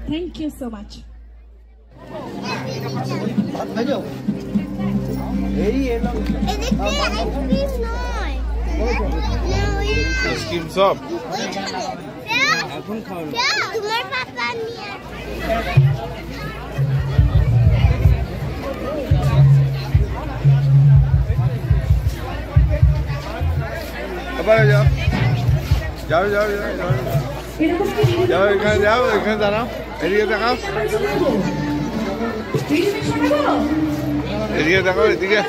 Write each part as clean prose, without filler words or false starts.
Thank you so much. Ice cream shop. जाओ এখানে দাঁড়াও এদিকে দেখাও এদিকে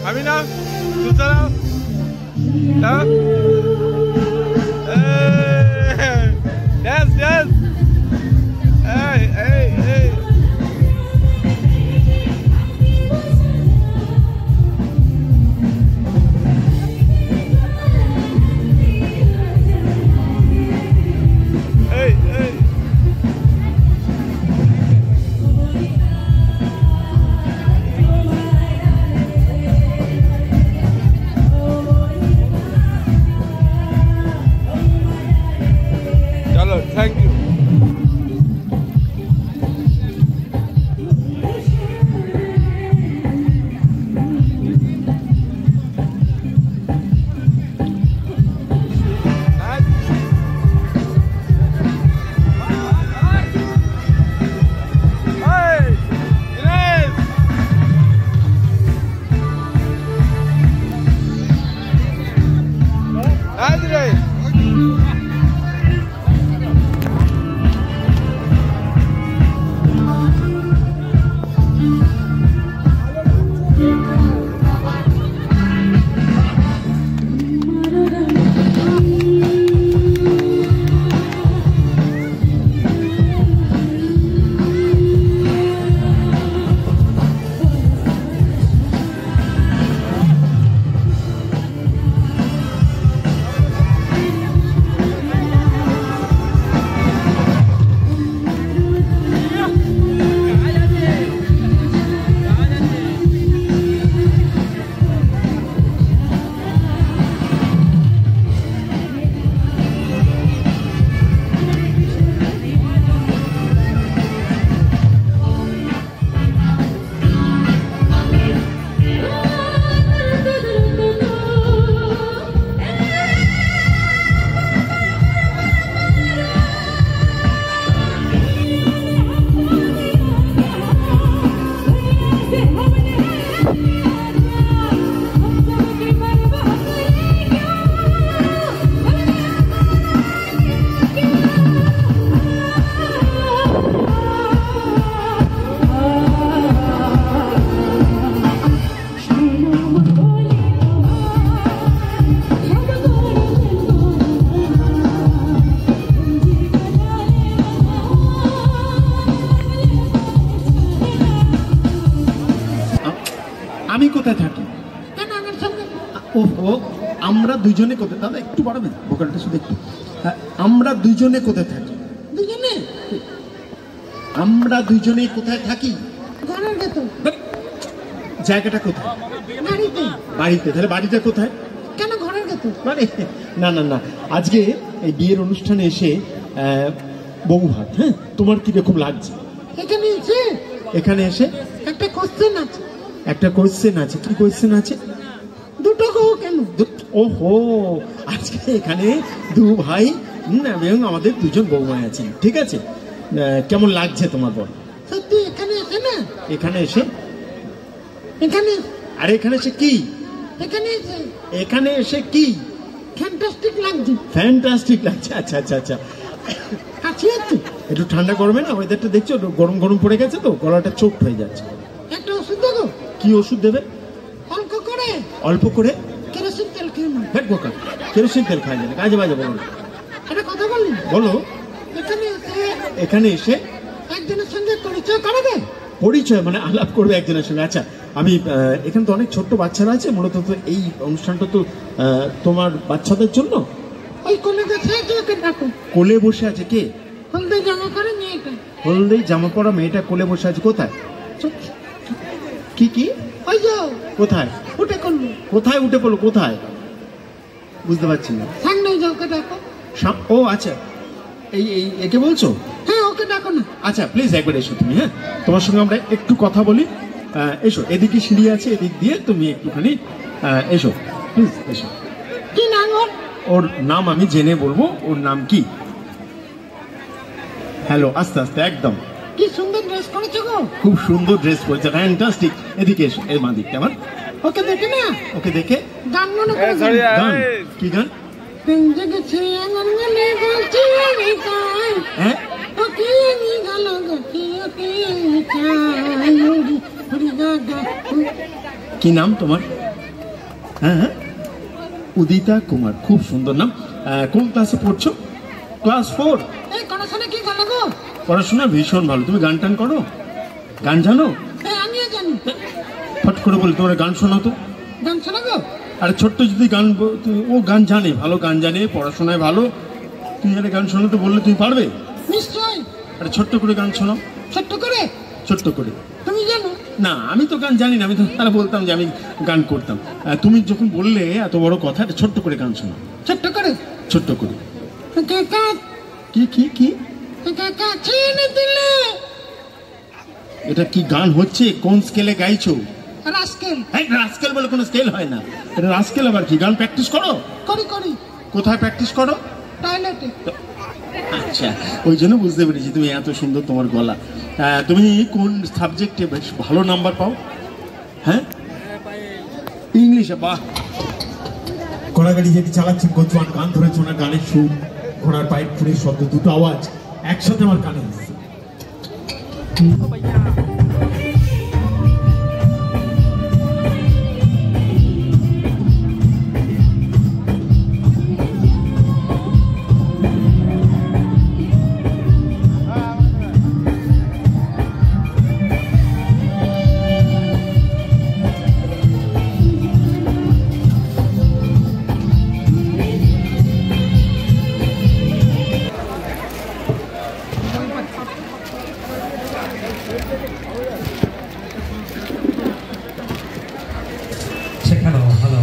Amina, Susana, huh? Dance. Hey. Thank you. আমি কোথায় থাকি? ওহো, আমরা দুইজনে কোথায়? দাদা একটু বাড়াবেন ভোকালটা শুধু একটু। আমরা দুজনে কোথায় থাকি? দুজনে আমরা দুজনে কোথায় থাকি? ঘরের ভেতর। জায়গাটা কোথায়? বাড়িতে। বাড়িতে। তাহলে বাড়িটা কোথায়? কেন ঘরের ভেতর? মানে না না না, আজকে এই বিয়ের অনুষ্ঠানে এসে বউ ভাত, হ্যাঁ, তোমার কি রকম লাগছে? এখানে এসে এখানে এসে একটা কোশ্চেন আছে। একটা কোয়েশ্চেন আছে। কি কোয়েশ্চেন আছে? দুটো গো কেন? ওহো, আজকে এখানে দু ভাই এবং আমাদের দুজন বৌমা আছেন, ঠিক আছে। কেমন লাগছে তোমার বল? সত্যি এখানে এসে না, এখানে এসে এখানে আরে এখানে এসে কি? এখানে এসে এখানে এসে কি? ফ্যান্টাস্টিক লাগছে। ফ্যান্টাস্টিক লাগছে। আচ্ছা আচ্ছা আচ্ছা, কাছে আছে। একটু ঠান্ডা করবে না? ওয়েদারটা দেখছো, একটু গরম গরম পড়ে গেছে তো, গলাটা চোট হয়ে যাচ্ছে। একটা ওষুধ দেবো। কি ওষুধ দেবে? অল্প করে অল্প করে? কেরোসিন তেল খেয়ে নাও। ফ্যাট বোকা, কেরোসিন তেল খাই না, কাজে বাজে বলো না। একটা কথা বলি, বলো। এখানে এসে এখানে এসে একজনের সঙ্গে পরিচয় করাবে। পরিচয় মানে আলাপ করবে একজনের সঙ্গে? আচ্ছা, আমি এখানে তো অনেক ছোট্ট বাচ্চারা আছে, মূলত তো এই অনুষ্ঠানটা তো তোমার বাচ্চাদের জন্য। ওই কোলে বসে আছে, ওকে ডাকো। কোলে বসে আছে কে? হলদে জামা পরে মেয়েটা। হলদে জামা পরা মেয়েটা কোলে বসে আছে, কোথায়? কি কি? ওই যে কোথায় উঠে করলো। কোথায় উঠে পড়লো? কোথায় বুঝতে পারছি না। সামনে যাও, ওকে ডাকো। ও আচ্ছা, এই এই একে বলছো? হ্যাঁ, ওকে ডাকো না। আচ্ছা প্লিজ একবার এসো তুমি, হ্যাঁ, তোমার সঙ্গে আমরা একটু কথা বলি। এসো, এদিকে সিঁড়ি আছে, এদিক দিয়ে তুমি একটুখানি এসো প্লিজ, এসো। কি নাম ওর? ওর নাম আমি জেনে বলবো। ওর নাম কি? হ্যালো, আস্তে আস্তে, একদম। কি সুন্দর ড্রেস করেছো গো। খুব সুন্দর ড্রেস পরেছে, ফ্যান্টাস্টিক। এদিকে এসো, এই মা দিকটা আমার। ওকে দেখে না, ওকে দেখে গান মনে এ করে। সরি গান? কি গান? জেগেছে আমার মনে বলছি আমি তাই, হ্যাঁ, ওকে আমি ভালো গেছি, ওকে আমি চাই, হরি হরি গাগা। কি নাম তোমার? হ্যাঁ হ্যাঁ, উদিতা কুমার, খুব সুন্দর নাম। কোন ক্লাসে পড়ছো? ক্লাস 4। এই পড়াশোনা কি ভালো গো? পড়াশোনা ভীষণ ভালো। তুমি গান টান করো? গান জানো? আমিও জানি। ফট করে বলি, তোমার গান শোনাও তো। গান শোনা গো? আরে ছোট্ট যদি গান, ও গান জানে, ভালো গান জানে, পড়াশোনায় ভালো। তুমি আরে গান শোনাতে বললে তুমি পারবে? নিশ্চয়। আরে ছোট্ট করে গান শোনাও। ছোট্ট করে? ছোট্ট করে। তুমি জানো? না, আমি তো গান জানি না, আমি তো তারা বলতাম যে আমি গান করতাম। তুমি যখন বললে এত বড় কথা, একটা ছোট্ট করে গান শোনাও। ছোট্ট করে? ছোট্ট করে। কাকা কি কি কি? কাকা ছেড়ে দিলে। এটা কি গান হচ্ছে? কোন স্কেলে গাইছো? রাস্কেল। এই রাস্কেল বলে কোনো স্কেল হয় না। এটা রাস্কেল আবার কি? গান প্র্যাকটিস করো? করি করি। কোথায় প্র্যাকটিস করো? টয়লেটে। আচ্ছা, ওই জন্য বুঝতে পেরেছি তুমি এত সুন্দর তোমার গলা। তুমি কোন সাবজেক্টে বেশ ভালো নাম্বার পাও? হ্যাঁ, ইংলিশে। বাহ, ঘোড়া গাড়ি যেটি চালাচ্ছেন গোচওয়ান, গান ধরেছে, ওনার গানের সুর, ঘোড়ার পায়ের ফুলের শব্দ, দুটো আওয়াজ একসাথে আমার কানে আসছে। হ্যালো হ্যালো,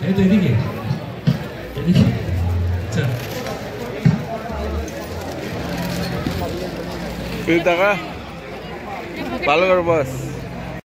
এই তো এদিকে এদিকে। আচ্ছা, তুই টাকা ভালো করে বস।